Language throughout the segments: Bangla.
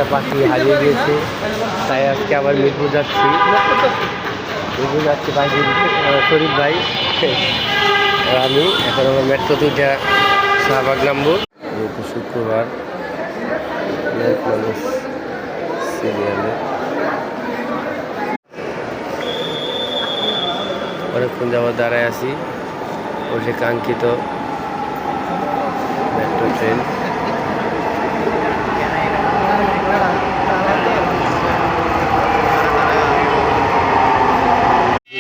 একটা পাখি হারিয়ে গিয়েছে, তাই আজকে আবার মিরপুর যাচ্ছি। পাখি দিতে শরীফ ভাই আর আমি এখন আমার মেট্রো 2টা শাহবাগ নামবো। যেহেতু শুক্রবার অনেক মানুষ সিরিয়ালে, অনেকক্ষণ যাবত দাঁড়ায় আছি। ওই কাঙ্ক্ষিত মেট্রো ট্রেন।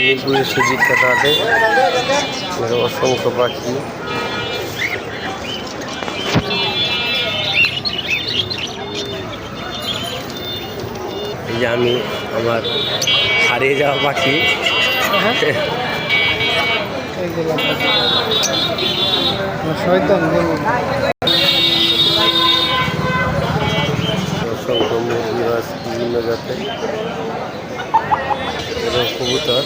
মিরপুরের সুবিখ্যাত অসংখ্য পাখি। এই যে আমি আমার হারিয়ে যাওয়া পাখি, অসংখ্য মুরগি মাছ বিভিন্ন জাতের এবং কবুতর।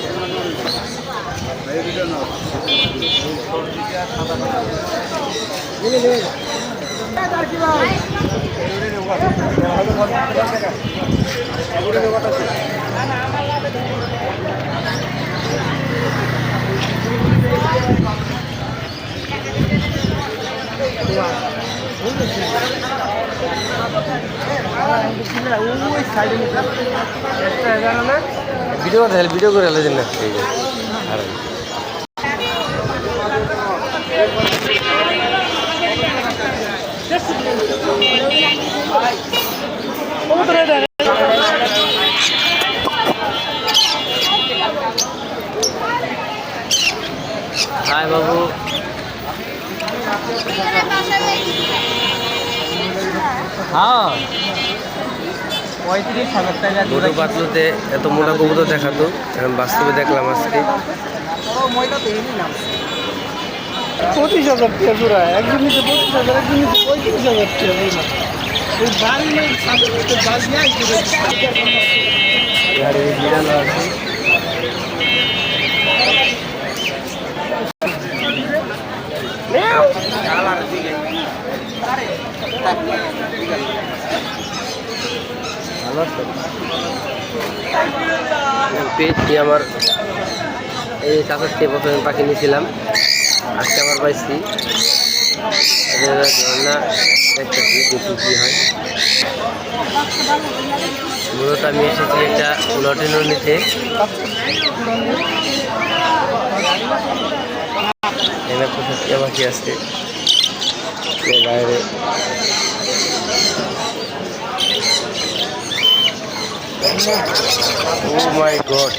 ভিডিও করে এলে না হাই বাবু। হ্যাঁ 35,000 টাকা দুটো পাতলুতে এত মোটা কবুতর দেখাতো, এখন বাস্তবে দেখলাম আজকে। 25,000 টাকা জোড়া, একজন নিচে 25,000, একজন নিচে 35,000 টাকা। পেয়েছি আমার এই 67 বছরের পাখি নিয়েছিলাম, আজকে আবার পাইছি। ঝর্ণা দেখতেছি দেখি কী হয়। মূলত আমি এসেছি একটা লটেনো নিতে। এখানে প্রচুর টিয়া পাখি আছে বাইরে। Oh my God!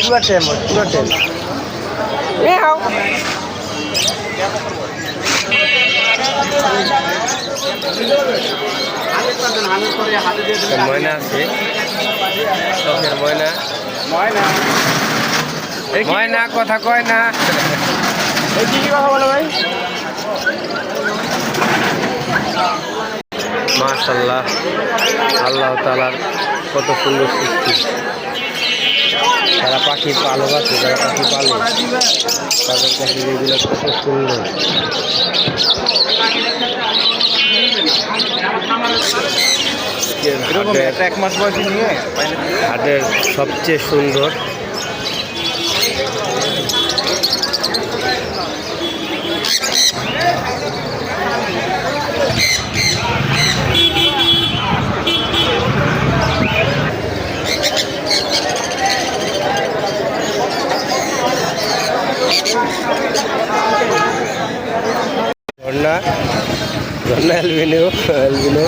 पूरा टाइम ময়না আছে, শখের ময়না। ময়না কথা কয় না। কি কথা বলো ভাই? মাশাআল্লাহ, আল্লাহ তাআলার কত সুন্দর সৃষ্টি। যারা পাখি পালক আছে, যারা পাখি পালে তাদের কাছে এগুলো কত সুন্দর। হাটের সবচেয়ে সুন্দর ঝর্ণা অ্যালবিনো